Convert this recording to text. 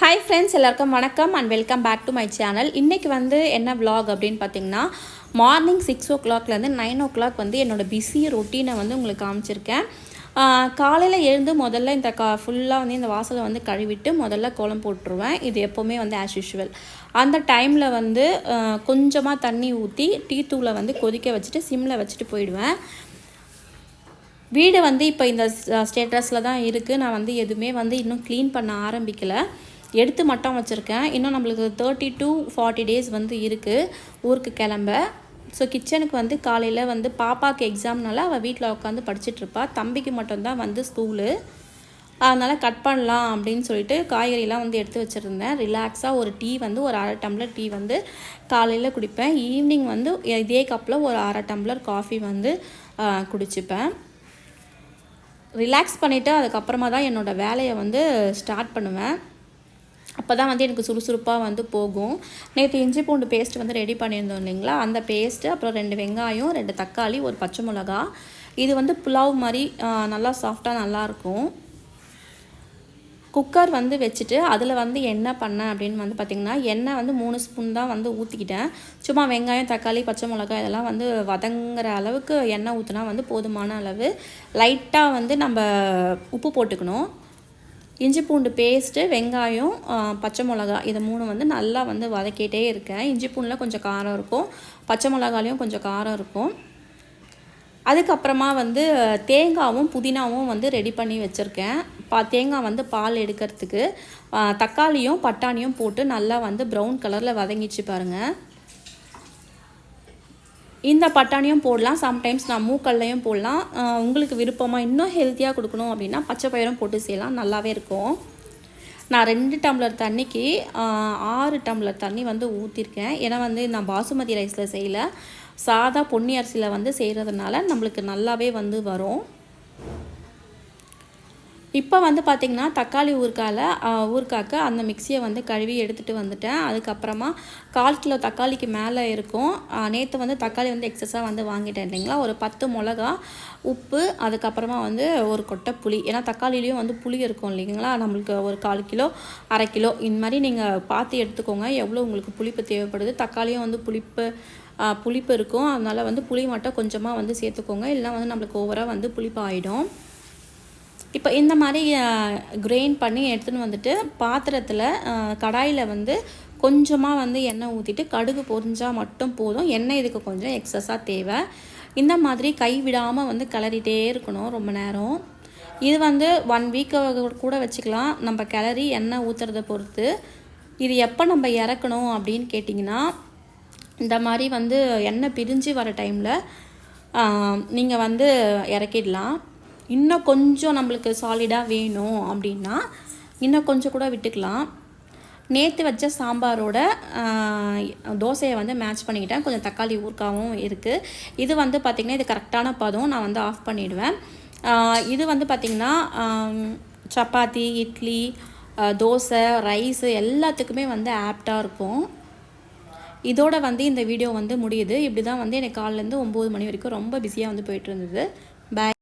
Hi friends, எல்லாருக்கும் வணக்கம் and welcome back to my channel. இன்றைக்கி வந்து என்ன விலாக் அப்படின்னு பார்த்தீங்கன்னா, மார்னிங் 6 o'clockலேருந்து 9 o'clock வந்து என்னோடய பிஸி ரொட்டீனை வந்து உங்களுக்கு காமிச்சிருக்கேன். காலையில் எழுந்து முதல்ல இந்த ஃபுல்லாக வந்து இந்த வாசலை வந்து கழுவிட்டு முதல்ல கோலம் போட்டுருவேன். இது எப்போவுமே வந்து ஆஸ் யூஷுவல். அந்த டைமில் வந்து கொஞ்சமாக தண்ணி ஊற்றி டீ தூளை வந்து கொதிக்க வச்சுட்டு சிம்மில் வச்சுட்டு போயிடுவேன். வீடு வந்து இப்போ இந்த ஸ்டேட்டஸில் தான் இருக்குது. நான் வந்து எதுவுமே வந்து இன்னும் க்ளீன் பண்ண ஆரம்பிக்கலை. எடுத்து மட்டும் வச்சுருக்கேன். இன்னும் நம்மளுக்கு 30 to 40 days வந்து இருக்குது ஊருக்கு கிளம்ப. ஸோ கிச்சனுக்கு வந்து காலையில் வந்து பாப்பாவுக்கு எக்ஸாம்னால அவள் வீட்டில் உட்காந்து படிச்சுட்ருப்பா. தம்பிக்கு மட்டும்தான் வந்து ஸ்கூலு. அதனால் கட் பண்ணலாம் அப்படின்னு சொல்லிட்டு காய்கறிலாம் வந்து எடுத்து வச்சுருந்தேன். ரிலாக்ஸாக ஒரு டீ வந்து ஒரு 1/2 டம்ளர் டீ வந்து காலையில் குடிப்பேன். ஈவினிங் வந்து இதே கப்பில் ஒரு 1/2 டம்ளர் காஃபி வந்து குடிச்சுப்பேன். ரிலாக்ஸ் பண்ணிவிட்டு அதுக்கப்புறமா தான் என்னோடய வேலையை வந்து ஸ்டார்ட் பண்ணுவேன். அப்போ தான் வந்து எனக்கு சுறுசுறுப்பாக வந்து போகும். நேற்று இஞ்சி பூண்டு பேஸ்ட் வந்து ரெடி பண்ணியிருந்தோம் இல்லைங்களா, அந்த பேஸ்ட்டு, அப்புறம் 2 வெங்காயம், 2 தக்காளி, ஒரு பச்சை மிளகா. இது வந்து புலாவ் மாதிரி நல்லா சாஃப்டாக நல்லாயிருக்கும். குக்கர் வந்து வச்சுட்டு அதில் வந்து என்ன பண்ணேன் அப்படின்னு வந்து பார்த்திங்கன்னா, எண்ணெய் வந்து 3 ஸ்பூன் தான் வந்து ஊற்றிக்கிட்டேன். சும்மா வெங்காயம், தக்காளி, பச்சை மிளகாய் இதெல்லாம் வந்து வதங்குற அளவுக்கு எண்ணெய் ஊற்றினா வந்து போதுமான அளவு. லைட்டாக வந்து நம்ம உப்பு போட்டுக்கணும். இஞ்சி பூண்டு பேஸ்ட்டு, வெங்காயம், பச்சை மிளகா, இது 3 வந்து நல்லா வந்து வதக்கிட்டே இருக்கேன். இஞ்சி பூண்டில் கொஞ்சம் காரம் இருக்கும், பச்சை மிளகாலையும் கொஞ்சம் காரம் இருக்கும். அதுக்கப்புறமா வந்து தேங்காயும் புதினாவும் வந்து ரெடி பண்ணி வச்சுருக்கேன். தேங்காய் வந்து பால் எடுக்கிறதுக்கு. தக்காளியும் பட்டாணியும் போட்டு நல்லா வந்து ப்ரௌன் கலரில் வதங்கிச்சு பாருங்கள். இந்த பட்டாணியும் போடலாம், சம்டைம்ஸ் நான் மூக்கல்லையும் போடலாம். உங்களுக்கு விருப்பமாக இன்னும் ஹெல்த்தியாக கொடுக்கணும் அப்படின்னா பச்சை பயிரும் போட்டு செய்யலாம், நல்லாவே இருக்கும். நான் 2 டம்ளர் தண்ணிக்கு 6 டம்ளர் தண்ணி வந்து ஊற்றிருக்கேன். ஏன்னா வந்து நான் பாசுமதி ரைஸில் செய்யலை, சாதா பொன்னி அரிசியில் வந்து செய்கிறதுனால நம்மளுக்கு நல்லாவே வந்து வரும். இப்போ வந்து பார்த்திங்கன்னா தக்காளி ஊறுகாய்க்கு அந்த மிக்சியை வந்து கழுவி எடுத்துகிட்டு வந்துட்டேன். அதுக்கப்புறமா 1/4 கிலோ தக்காளிக்கு மேலே இருக்கும். நேற்று வந்து தக்காளி வந்து எக்ஸஸாக வந்து வாங்கிட்டேன் இல்லைங்களா. ஒரு 10 மிளகா, உப்பு, அதுக்கப்புறமா வந்து ஒரு கொட்டை புளி. ஏன்னா தக்காளிலையும் வந்து புளி இருக்கும் இல்லைங்களா. நம்மளுக்கு ஒரு 1/4 கிலோ, 1/2 கிலோ இந்த மாதிரி நீங்கள் பார்த்து எடுத்துக்கோங்க எவ்வளோ உங்களுக்கு புளிப்பு தேவைப்படுது. தக்காளியும் வந்து புளிப்பு இருக்கும், அதனால் வந்து புளி மட்டும் கொஞ்சமாக வந்து சேர்த்துக்கோங்க, இல்லைனா வந்து நம்மளுக்கு ஓவராக வந்து புளிப்பு ஆகிடும். இப்போ இந்த மாதிரி கிரைண்ட் பண்ணி எடுத்துன்னு வந்துட்டு பாத்திரத்தில் கடாயில் வந்து கொஞ்சமாக வந்து எண்ணெய் ஊற்றிட்டு கடுகு பொரிஞ்சால் மட்டும் போதும். எண்ணெய் இதுக்கு கொஞ்சம் எக்ஸஸாக தேவை. இந்த மாதிரி கை விடாமல் வந்து கிளறிட்டே இருக்கணும் ரொம்ப நேரம். இது வந்து 1 week கூட வச்சுக்கலாம், நம்ம கிளறி எண்ணெய் ஊற்றுறதை பொறுத்து. இது எப்போ நம்ம இறக்கணும் அப்படின்னு கேட்டிங்கன்னா, இந்த மாதிரி வந்து எண்ணெய் பிரிஞ்சு வர டைமில் நீங்கள் வந்து இறக்கிடலாம். இன்னும் கொஞ்சம் நம்மளுக்கு சாலிடாக வேணும் அப்படின்னா இன்னும் கொஞ்சம் கூட விட்டுக்கலாம். நேற்று வச்ச சாம்பாரோட தோசையை வந்து மேட்ச் பண்ணிக்கிட்டேன். கொஞ்சம் தக்காளி ஊறுகாவும் இருக்குது. இது வந்து பார்த்திங்கன்னா இது கரெக்டான பதம். நான் வந்து ஆஃப் பண்ணிவிடுவேன். இது வந்து பார்த்திங்கன்னா சப்பாத்தி, இட்லி, தோசை, ரைஸு எல்லாத்துக்குமே வந்து ஆப்டாக இருக்கும். இதோட வந்து இந்த வீடியோ வந்து முடியுது. இப்படி தான் வந்து எனக்கு காலையிலேருந்து 9 மணி வரைக்கும் ரொம்ப பிஸியாக வந்து போயிட்டு இருந்தது. பாய்.